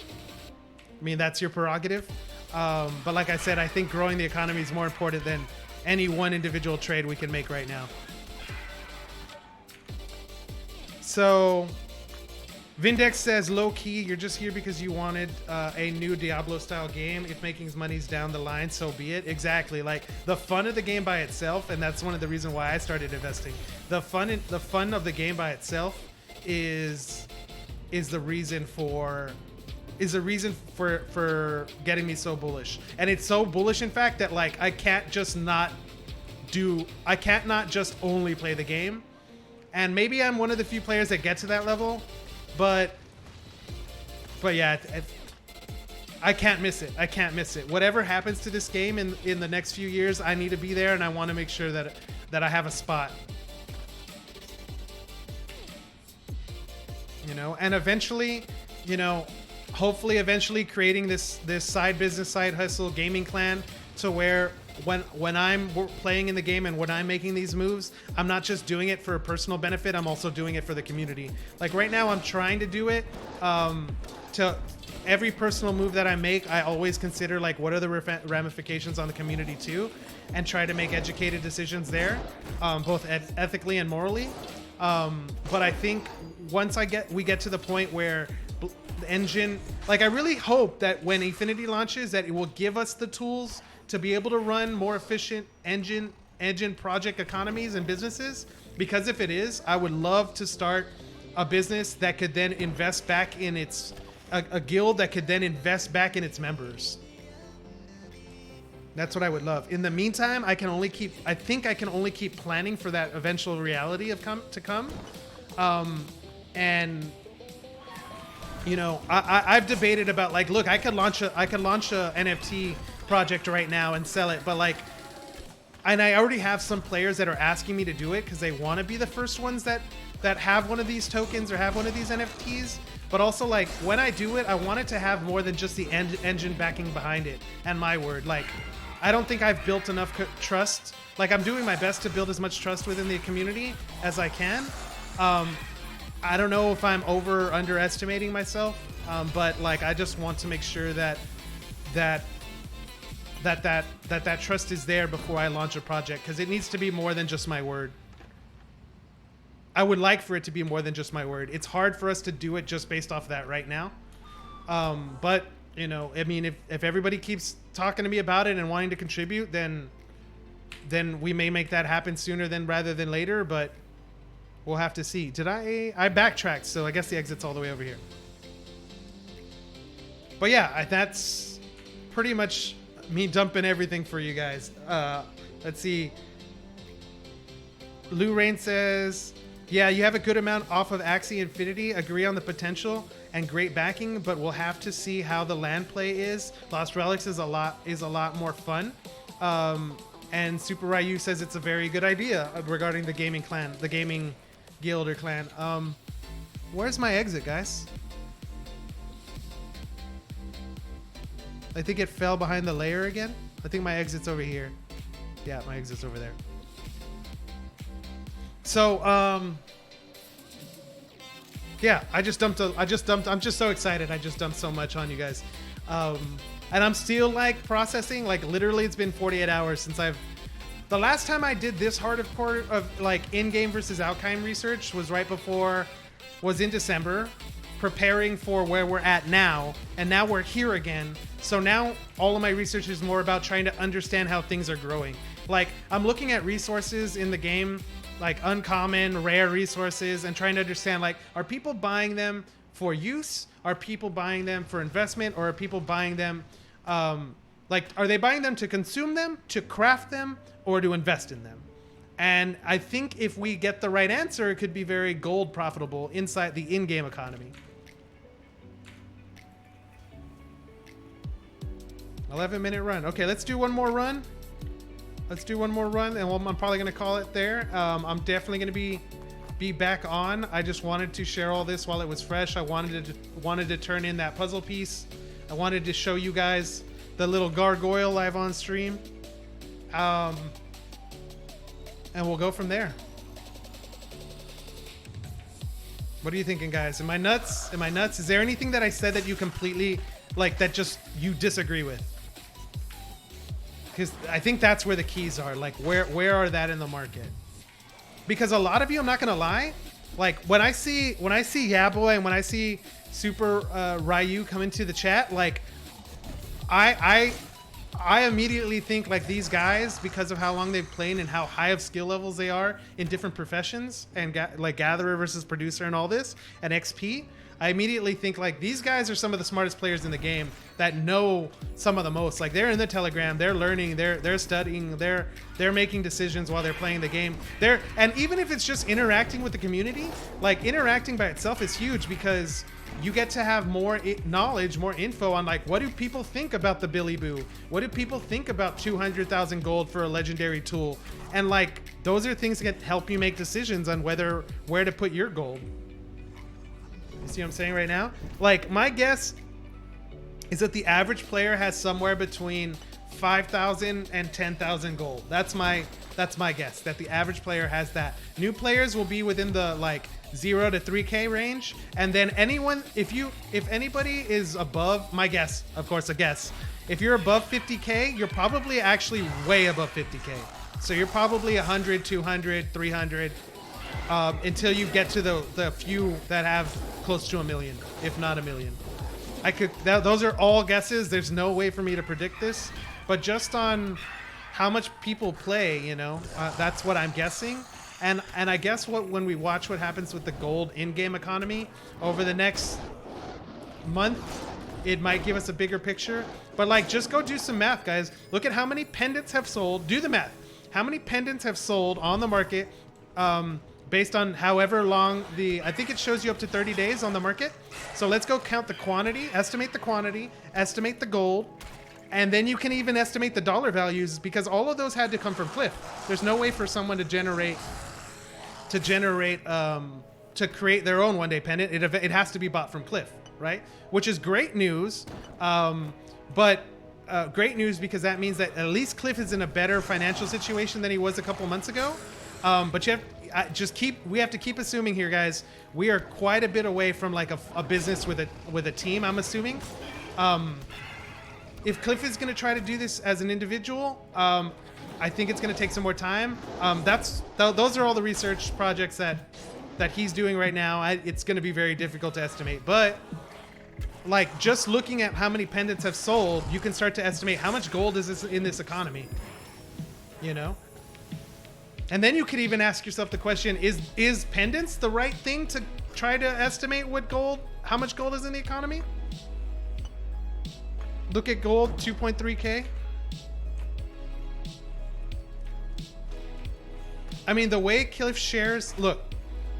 I mean, that's your prerogative. But like I said, I think growing the economy is more important than any one individual trade we can make right now. So Vindex says, low key, you're just here because you wanted a new Diablo style game. If making money's down the line, so be it. Exactly. Like, the fun of the game by itself, and that's one of the reasons why I started investing. The fun of the game by itself is the reason for getting me so bullish. And it's so bullish, in fact, that like I can't not just only play the game. And maybe I'm one of the few players that get to that level, but yeah, I can't miss it. Whatever happens to this game in the next few years, I need to be there, and I want to make sure that I have a spot. You know, and eventually, you know, hopefully eventually creating this side business, side hustle gaming clan, to where when I'm playing in the game and when I'm making these moves, I'm not just doing it for a personal benefit, I'm also doing it for the community. Like right now, I'm trying to do it to every personal move that I make, I always consider like what are the ramifications on the community too, and try to make educated decisions there, both ethically and morally. But I think once we get to the point where the Enjin, like I really hope that when Infinity launches, that it will give us the tools to be able to run more efficient Enjin project economies and businesses. Because if it is, I would love to start a business that could then invest back in a guild that could then invest back in its members. That's what I would love. In the meantime, I think I can only keep planning for that eventual reality to come. And you know, I've debated about like, look, I could launch a NFT project right now and sell it, but like, and I already have some players that are asking me to do it because they want to be the first ones that have one of these tokens or have one of these NFTs. But also, like, when I do it, I want it to have more than just the Enjin backing behind it and my word. Like, I don't think I've built enough trust. Like, I'm doing my best to build as much trust within the community as I can. I don't know if I'm underestimating myself, but like, I just want to make sure that trust is there before I launch a project, because it needs to be more than just my word. I would like for it to be more than just my word. It's hard for us to do it just based off that right now. But, you know, I mean, if everybody keeps talking to me about it and wanting to contribute, then we may make that happen sooner rather than later, but we'll have to see. I backtracked, so I guess the exit's all the way over here. But yeah, that's pretty much me dumping everything for you guys. Let's see. Lou Rain says, yeah, you have a good amount off of Axie Infinity. Agree on the potential and great backing, but we'll have to see how the land play is. Lost Relics is a lot more fun. And Super Ryu says it's a very good idea regarding the gaming clan, the gaming guild or clan. Where's my exit, guys? I think it fell behind the layer again. I think my exit's over here. Yeah, my exit's over there. So, yeah, I'm just so excited. I just dumped so much on you guys. And I'm still like processing, like literally it's been 48 hours since the last time I did this hardcore of like in-game versus out-kind research was in December, preparing for where we're at now. And now we're here again. So now all of my research is more about trying to understand how things are growing. Like I'm looking at resources in the game, like uncommon, rare resources, and trying to understand, like, are people buying them for use? Are people buying them for investment? Or are people buying them, like, are they buying them to consume them, to craft them, or to invest in them? And I think if we get the right answer, it could be very gold profitable inside the in-game economy. 11-minute run. Okay, let's do one more run. Let's do one more run, and I'm probably going to call it there. I'm definitely going to be back on. I just wanted to share all this while it was fresh. I wanted to turn in that puzzle piece. I wanted to show you guys the little gargoyle live on stream. And we'll go from there. What are you thinking, guys? Am I nuts? Am I nuts? Is there anything that I said that you completely, like, that just you disagree with? Because I think that's where the keys are. Like, where are that in the market? Because a lot of you, I'm not gonna lie, like when I see Yaboy and when I see Super Ryu come into the chat, like I immediately think like these guys, because of how long they've played and how high of skill levels they are in different professions and like gatherer versus producer and all this and XP. I immediately think like these guys are some of the smartest players in the game that know some of the most. Like they're in the Telegram, they're learning, they're studying, they're making decisions while they're playing the game. And even if it's just interacting with the community, like interacting by itself is huge because you get to have more knowledge, more info on like what do people think about the Billy Boo? What do people think about 200,000 gold for a legendary tool? And like those are things that help you make decisions on where to put your gold. You see what I'm saying right now? Like my guess is that the average player has somewhere between 5,000 and 10,000 gold. That's my guess, that the average player has that. New players will be within the like 0 to 3K range, and then anyone, if anybody is above, my guess, of course a guess, if you're above 50K, you're probably actually way above 50K. So you're probably 100, 200, 300, until you get to the few that have close to 1 million, if not 1 million. Those are all guesses. There's no way for me to predict this, but just on how much people play, you know, that's what I'm guessing. And I guess when we watch what happens with the gold in-game economy over the next month, it might give us a bigger picture. But like, just go do some math, guys. Look at how many pendants have sold. Do the math. How many pendants have sold on the market, based on however long I think it shows you up to 30 days on the market. So let's go count the quantity, estimate the gold, and then you can even estimate the dollar values, because all of those had to come from Cliff. There's no way for someone to create their own one-day pendant. It has to be bought from Cliff, right? Which is great news, great news because that means that at least Cliff is in a better financial situation than he was a couple months ago. But we have to keep assuming here, guys. We are quite a bit away from like a business with a team, I'm assuming. If Cliff is going to try to do this as an individual, I think it's going to take some more time. Those are all the research projects that he's doing right now. It's going to be very difficult to estimate, but like just looking at how many pendants have sold, you can start to estimate how much gold is in this economy, you know? And then you could even ask yourself the question, is pendants the right thing to try to estimate how much gold is in the economy? Look at gold, 2.3K. I mean, the way Cliff shares, look,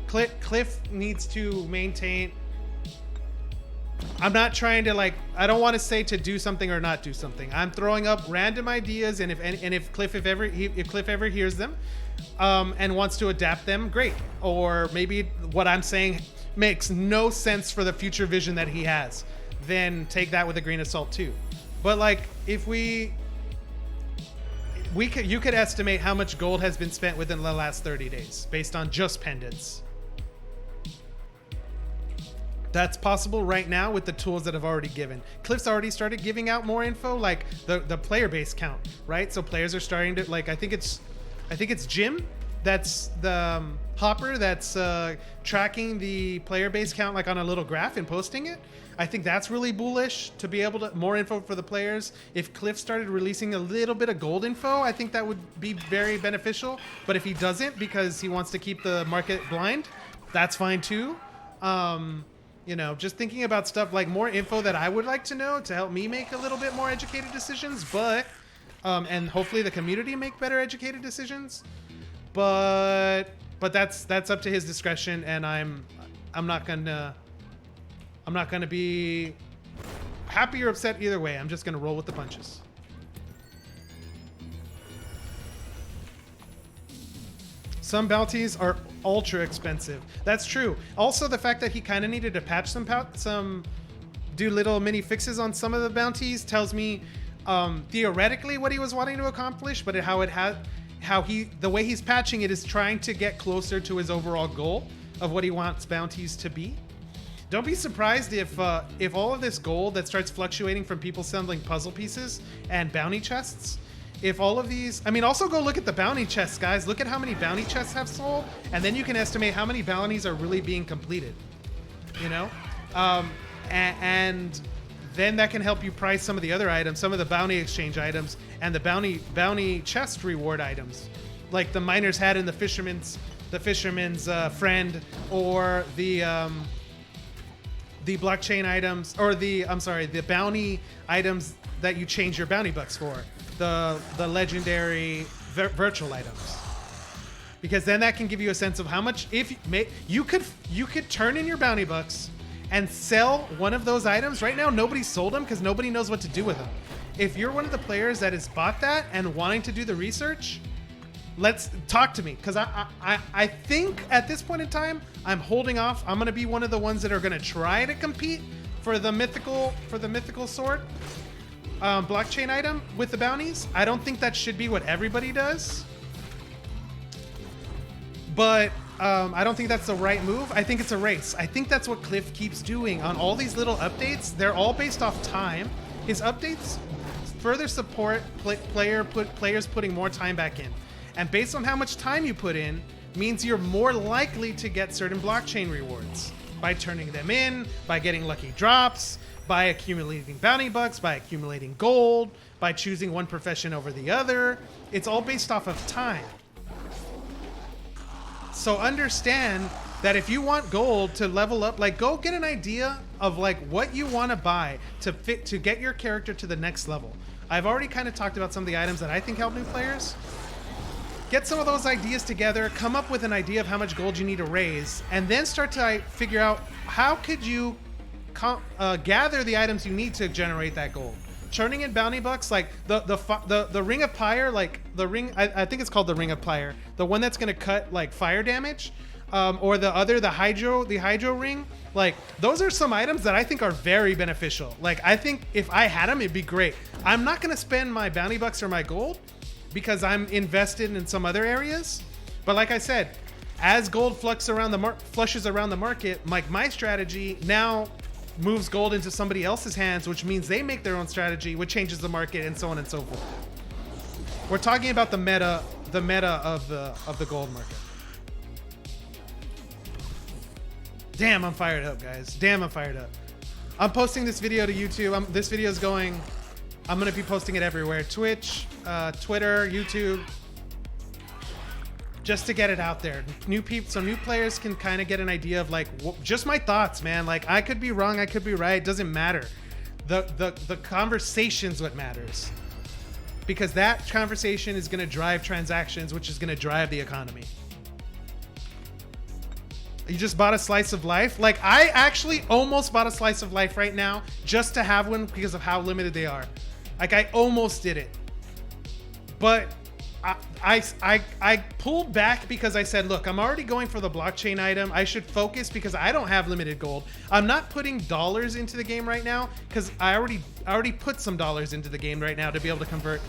Cliff needs to maintain. I'm not trying to I don't want to say to do something or not do something. I'm throwing up random ideas, and if Cliff ever hears them, and wants to adapt them, great. Or maybe what I'm saying makes no sense for the future vision that he has, then take that with a grain of salt too. But like, if you could estimate how much gold has been spent within the last 30 days based on just pendants. That's possible right now with the tools that I've already given. Cliff's already started giving out more info, like the player base count, right? So players are starting to, like, I think it's Jim, that's the Hopper, that's tracking the player base count like on a little graph and posting it. I think that's really bullish to be able to, more info for the players. If Cliff started releasing a little bit of gold info, I think that would be very beneficial. But if he doesn't because he wants to keep the market blind, that's fine too. You know, just thinking about stuff like more info that I would like to know to help me make a little bit more educated decisions, but and hopefully the community make better educated decisions. But that's up to his discretion, and I'm not gonna be happy or upset either way. I'm just gonna roll with the punches. Some bounties are ultra expensive. That's true. Also, the fact that he kind of needed to patch do little mini fixes on some of the bounties tells me theoretically what he was wanting to accomplish, but the way he's patching it is trying to get closer to his overall goal of what he wants bounties to be. Don't be surprised if all of this gold that starts fluctuating from people selling puzzle pieces and bounty chests, if all of these, I mean, also go look at the bounty chests, guys. Look at how many bounty chests have sold, and then you can estimate how many bounties are really being completed, you know? And then that can help you price some of the other items, some of the bounty exchange items, and the bounty chest reward items, like the miner's hat and the fisherman's friend, or the blockchain items, or the bounty items that you change your bounty bucks for, the legendary virtual items, because then that can give you a sense of how much. If you could turn in your bounty bucks and sell one of those items right now. Nobody's sold them because nobody knows what to do with them. If you're one of the players that has bought that and wanting to do the research, let's talk to me, because I think at this point in time I'm holding off. I'm going to be one of the ones that are going to try to compete for the mythical sword. blockchain item with the bounties. I don't think that should be what everybody does. But I don't think that's the right move. I think it's a race. I think that's what Cliff keeps doing on all these little updates. They're all based off time. His updates further support players putting more time back in. And based on how much time you put in, means you're more likely to get certain blockchain rewards by turning them in, by getting lucky drops, by accumulating bounty bucks, by accumulating gold, by choosing one profession over the other. It's all based off of time. So understand that if you want gold to level up, like go get an idea of like what you want to buy to get your character to the next level. I've already kind of talked about some of the items that I think help new players. Get some of those ideas together, come up with an idea of how much gold you need to raise, and then start to figure out how could you gather the items you need to generate that gold. Turning in bounty bucks, like the ring of pyre, like the ring, I think it's called the ring of pyre, the one that's gonna cut like fire damage, or the hydro ring. Like those are some items that I think are very beneficial. Like I think if I had them, it'd be great. I'm not gonna spend my bounty bucks or my gold because I'm invested in some other areas. But like I said, as gold flushes around the market, like my strategy now moves gold into somebody else's hands, which means they make their own strategy, which changes the market, and so on and so forth. We're talking about the meta of the gold market. Damn, I'm fired up, guys. Damn, I'm fired up. I'm posting this video to YouTube. This video is going. I'm gonna be posting it everywhere: Twitch, Twitter, YouTube, just to get it out there. New people, so new players can kind of get an idea of like just my thoughts, man. Like I could be wrong, I could be right. It doesn't matter. The conversation's what matters, because that conversation is gonna drive transactions, which is gonna drive the economy. You just bought a slice of life. Like I actually almost bought a slice of life right now just to have one because of how limited they are. Like I almost did it, but I pulled back because I said, look, I'm already going for the blockchain item. I should focus because I don't have limited gold. I'm not putting dollars into the game right now because I already put some dollars into the game right now to be able to convert.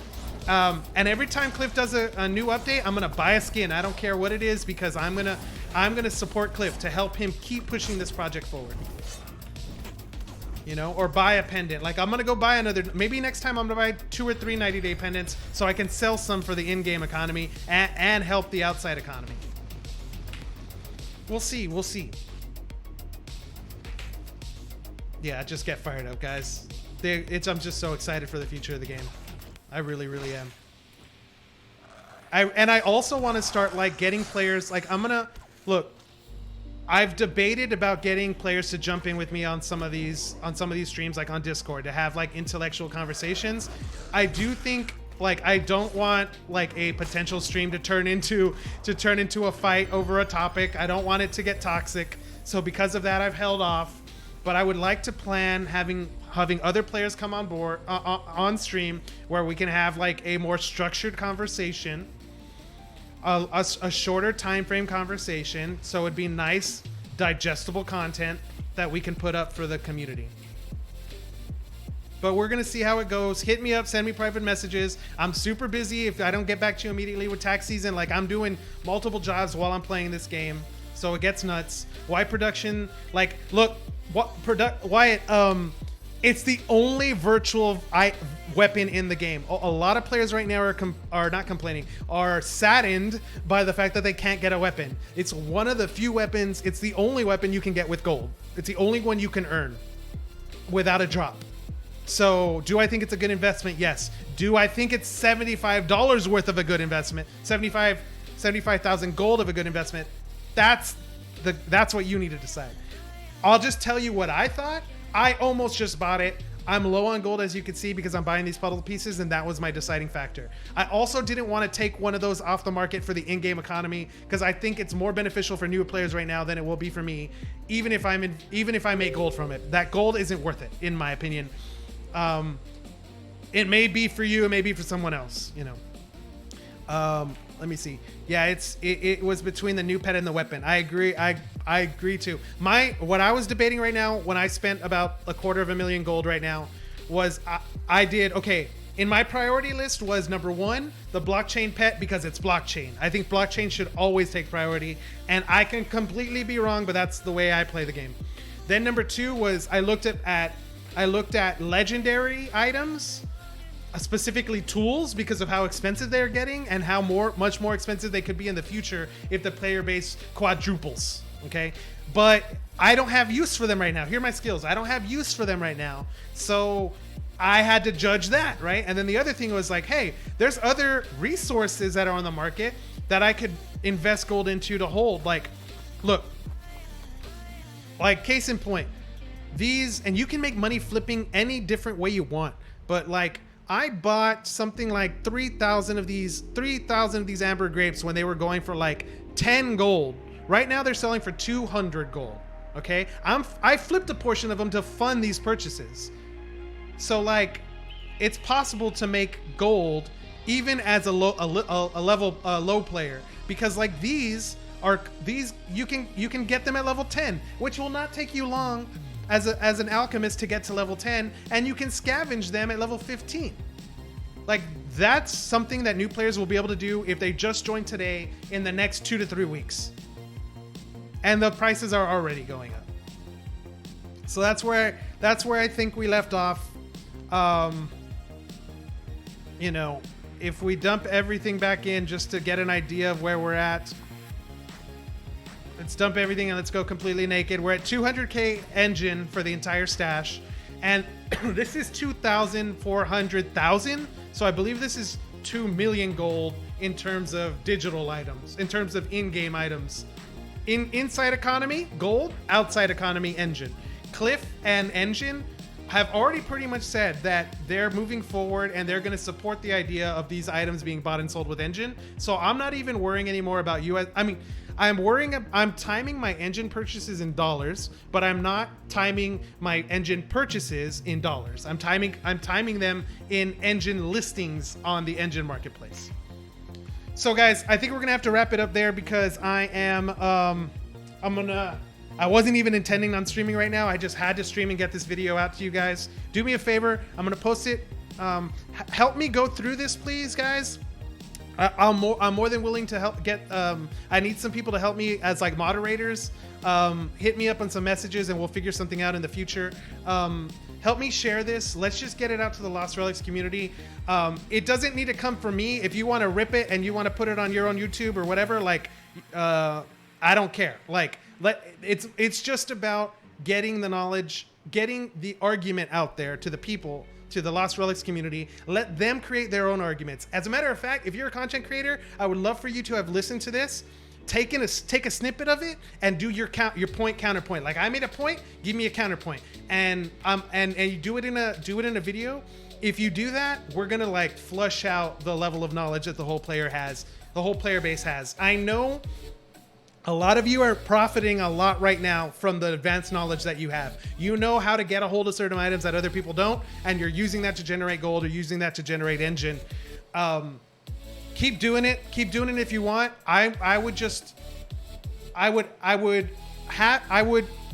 And every time Cliff does a new update, I'm gonna buy a skin. I don't care what it is because I'm gonna support Cliff to help him keep pushing this project forward. You know, or buy a pendant. Like I'm gonna go buy another, maybe next time I'm gonna buy 2 or 3 90-day pendants so I can sell some for the in-game economy and help the outside economy. We'll see, we'll see. Yeah, just get fired up, guys. I'm just so excited for the future of the game. I really, really am. I also want to start like getting players, like look, I've debated about getting players to jump in with me on some of these streams, like on Discord, to have like intellectual conversations. I do think like I don't want like a potential stream to turn into a fight over a topic. I don't want it to get toxic. So because of that, I've held off. But I would like to plan having other players come on board on stream where we can have like a more structured conversation. A shorter time frame conversation, so it'd be nice, digestible content that we can put up for the community. But we're gonna see how it goes. Hit me up, send me private messages. I'm super busy. If I don't get back to you immediately with tax season, like I'm doing multiple jobs while I'm playing this game, so it gets nuts. Why production? Like, look, Wyatt, it's the only virtual weapon in the game. A lot of players right now are not complaining, are saddened by the fact that they can't get a weapon. It's one of the few weapons, it's the only weapon you can get with gold. It's the only one you can earn without a drop. So do I think it's a good investment? Yes. Do I think it's $75 worth of a good investment? 75,000 gold of a good investment? That's what you need to decide. I'll just tell you what I thought. I almost just bought it. I'm low on gold, as you can see, because I'm buying these puddle pieces, and that was my deciding factor. I also didn't want to take one of those off the market for the in-game economy, because I think it's more beneficial for newer players right now than it will be for me, even if I make gold from it. That gold isn't worth it, in my opinion. It may be for you, it may be for someone else, you know. Let me see. Yeah, it was between the new pet and the weapon. I agree. I agree too. What I was debating right now, when I spent about $250,000 gold right now, was I did, okay, in my priority list was number 1, the blockchain pet, because it's blockchain. I think blockchain should always take priority, and I can completely be wrong, but that's the way I play the game. Then number 2 was I looked at legendary items, specifically tools, because of how expensive they're getting and how much more expensive they could be in the future if the player base quadruples. Okay, but I don't have use for them right now. Here are my skills. I don't have use for them right now, so I had to judge that, right? And then the other thing was like, hey, there's other resources that are on the market that I could invest gold into to hold. Like, look, like case in point, these, and you can make money flipping any different way you want, but like I bought something like 3,000 of these amber grapes when they were going for like 10 gold. Right now they're selling for 200 gold. Okay, I flipped a portion of them to fund these purchases. So like, it's possible to make gold even as a low player, because like these you can get them at level 10, which will not take you long as an alchemist to get to level 10, and you can scavenge them at level 15. Like, that's something that new players will be able to do if they just join today in the next 2 to 3 weeks. And the prices are already going up. So that's where I think we left off. You know, if we dump everything back in just to get an idea of where we're at, let's dump everything and let's go completely naked. We're at 200k Enjin for the entire stash, and this is 2,400,000. So I believe this is 2 million gold in terms of digital items, in terms of in-game items. Inside economy, gold. Outside economy, Enjin. Cliff and Enjin have already pretty much said that they're moving forward and they're going to support the idea of these items being bought and sold with Enjin. So I'm not even worrying anymore about US. I mean, I'm timing my Enjin purchases in dollars, but I'm not timing my Enjin purchases in dollars. I'm timing them in Enjin listings on the Enjin marketplace. So guys, I think we're gonna have to wrap it up there, because I wasn't even intending on streaming right now. I just had to stream and get this video out to you guys. Do me a favor, I'm gonna post it. Help me go through this, please, guys. I'm more than willing to help get. I need some people to help me as like moderators. Hit me up on some messages and we'll figure something out in the future. Help me share this. Let's just get it out to the Lost Relics community. It doesn't need to come from me. If you want to rip it and you want to put it on your own YouTube or whatever, like, I don't care. Like, it's just about getting the knowledge, getting the argument out there to the people, to the Lost Relics community. Let them create their own arguments. As a matter of fact, if you're a content creator, I would love for you to have listened to this, take a snippet of it and do your point counterpoint. Like, I made a point, give me a counterpoint, and you do it in a video. If you do that, we're gonna like flush out the level of knowledge that the whole player base has. I know a lot of you are profiting a lot right now from the advanced knowledge that you have. You know how to get a hold of certain items that other people don't, and you're using that to generate gold or using that to generate Enjin. Keep doing it. Keep doing it if you want. I would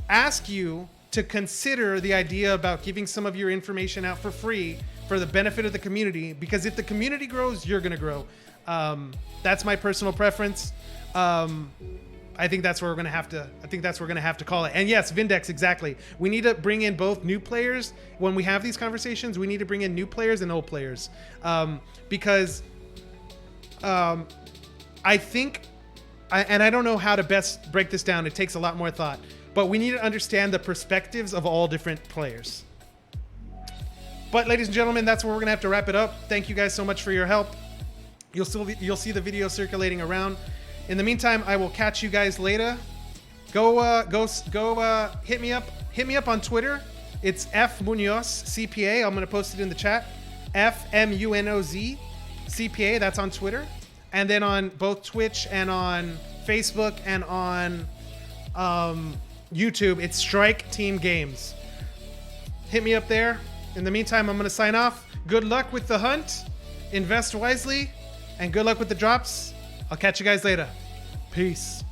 ask you to consider the idea about giving some of your information out for free for the benefit of the community, because if the community grows, you're gonna grow. That's my personal preference. I think that's where we're gonna have to call it. And yes, Vindex, exactly. We need to bring in both new players when we have these conversations. We need to bring in new players and old players, because I think, and I don't know how to best break this down. It takes a lot more thought, but we need to understand the perspectives of all different players. But ladies and gentlemen, that's where we're gonna have to wrap it up. Thank you guys so much for your help. You'll see the video circulating around. In the meantime, I will catch you guys later. Go hit me up on Twitter. It's F Munoz CPA. I'm gonna post it in the chat. FMUNOZ CPA. That's on Twitter, and then on both Twitch and on Facebook and on YouTube, it's Strike Team Games. Hit me up there. In the meantime, I'm gonna sign off. Good luck with the hunt. Invest wisely. And good luck with the drops. I'll catch you guys later. Peace.